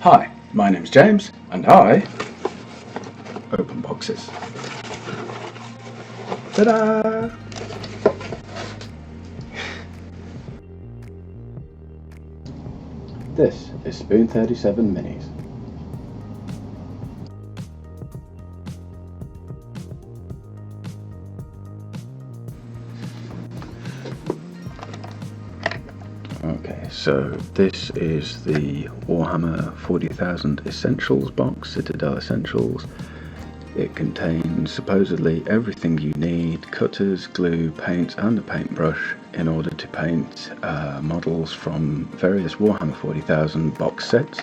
Hi, my name's James, and I open boxes. Ta-da! This is Spoon 37 Minis. Okay, so this is the Warhammer 40,000 Essentials box, Citadel Essentials. It contains supposedly everything you need: cutters, glue, paints and a paintbrush in order to paint models from various Warhammer 40,000 box sets,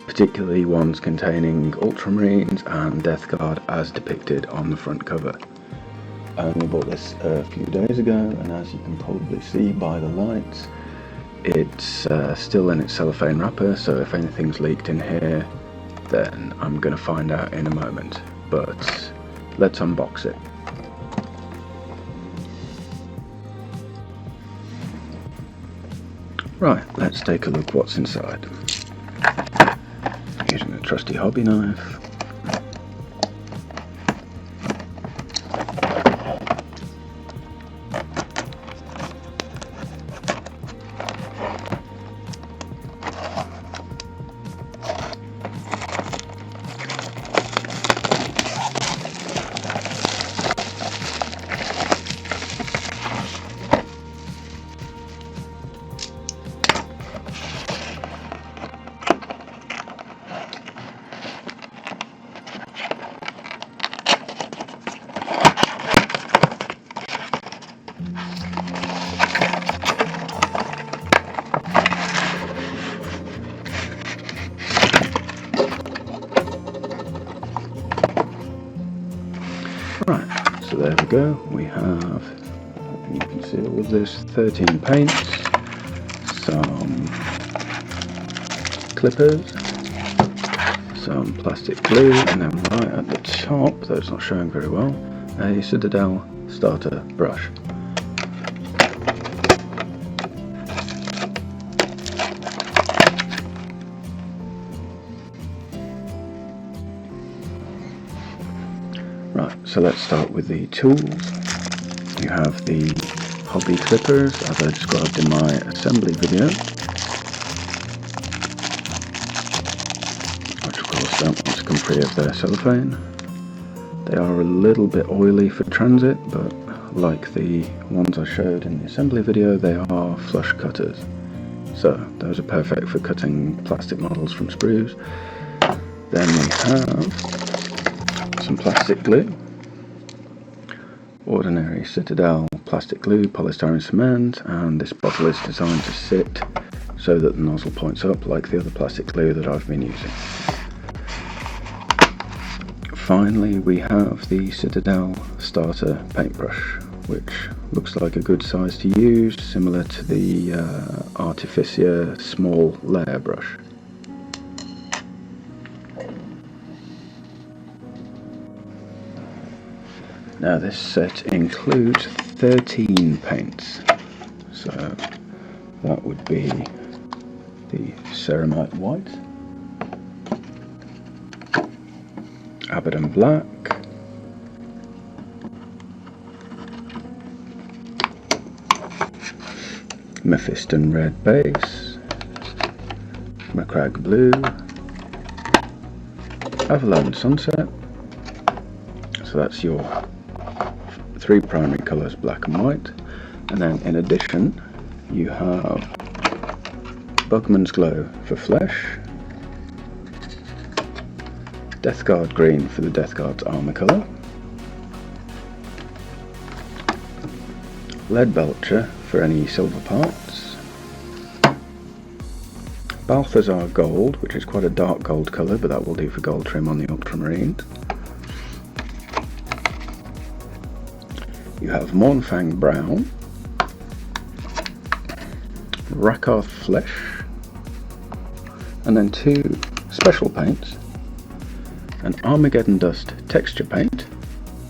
particularly ones containing Ultramarines and Death Guard as depicted on the front cover. I only bought this a few days ago, and as you can probably see by the lights, it's still in its cellophane wrapper, so if anything's leaked in here, then I'm going to find out in a moment. But let's unbox it. Right, let's take a look what's inside. Using a trusty hobby knife. Right, so there we go. We have, you can see all of this, 13 paints, some clippers, some plastic glue, and then right at the top, though it's not showing very well, a Citadel starter brush. Right, so let's start with the tools. You have the hobby clippers, as I described in my assembly video, which of course don't want to come free of their cellophane. They are a little bit oily for transit, but like the ones I showed in the assembly video, they are flush cutters. So those are perfect for cutting plastic models from sprues. Then we have some plastic glue, ordinary Citadel plastic glue, polystyrene cement, and this bottle is designed to sit so that the nozzle points up like the other plastic glue that I've been using. Finally, we have the Citadel starter paintbrush, which looks like a good size to use, similar to the Artificia small layer brush. Now this set includes 13 paints, so that would be the Ceramite White, Abaddon Black, Mephiston Red Base, Macragge Blue, Avalon Sunset, so that's your three primary colours, black and white, and then in addition you have Bugman's Glow for flesh, Death Guard Green for the Death Guard's armour colour, Lead Belcher for any silver parts, Balthazar Gold, which is quite a dark gold colour, but that will do for gold trim on the Ultramarines. You have Mornfang Brown, Rakarth Flesh, and then two special paints, an Armageddon Dust texture paint,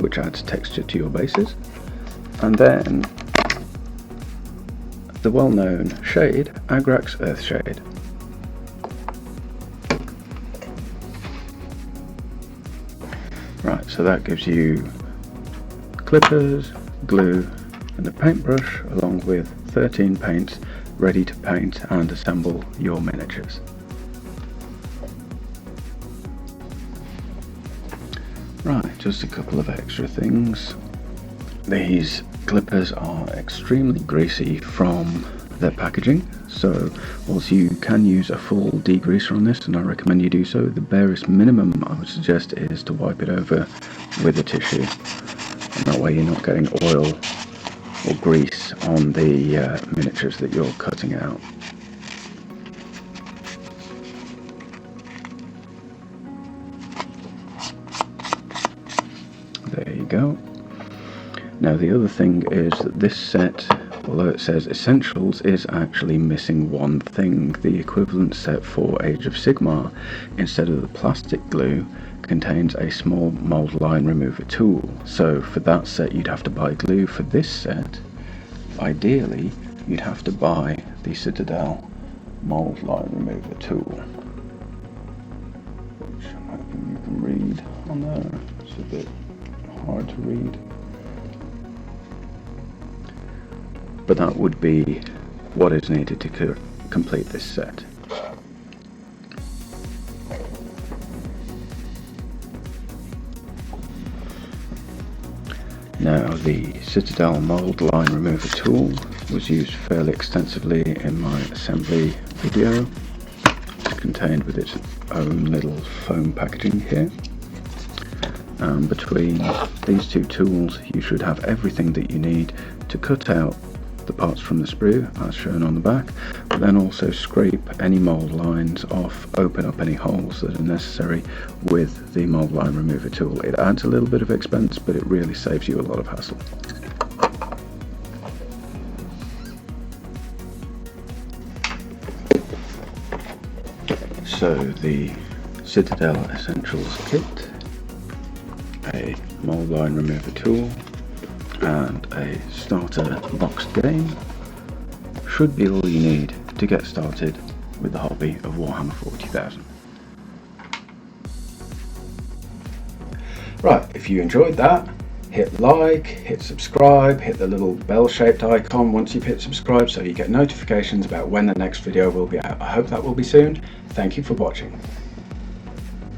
which adds texture to your bases, and then the well-known shade, Agrax Earthshade. Right, so that gives you clippers, glue and a paintbrush, along with 13 paints ready to paint and assemble your miniatures. Right, just a couple of extra things. These clippers are extremely greasy from their packaging, so whilst you can use a full degreaser on this, and I recommend you do so, the barest minimum I would suggest is to wipe it over with a tissue, and that way you're not getting oil or grease on the miniatures that you're cutting out. There you go. Now the other thing is that this set, although it says Essentials, is actually missing one thing. The equivalent set for Age of Sigmar, instead of the plastic glue, contains a small mold line remover tool. So for that set you'd have to buy glue. For this set, ideally, you'd have to buy the Citadel mold line remover tool, which I'm hoping you can read on there. It's a bit hard to read, but that would be what is needed to complete this set. Now the Citadel mold line remover tool was used fairly extensively in my assembly video. It's contained with its own little foam packaging here. Between these two tools you should have everything that you need to cut out the parts from the sprue as shown on the back, but then also scrape any mold lines off, open up any holes that are necessary with the mold line remover tool. It adds a little bit of expense, but it really saves you a lot of hassle. So the Citadel Essentials kit, a mold line remover tool and a starter boxed game should be all you need to get started with the hobby of Warhammer 40,000. Right, if you enjoyed that, hit like, hit subscribe, hit the little bell shaped icon once you've hit subscribe so you get notifications about when the next video will be out. I hope that will be soon. Thank you for watching.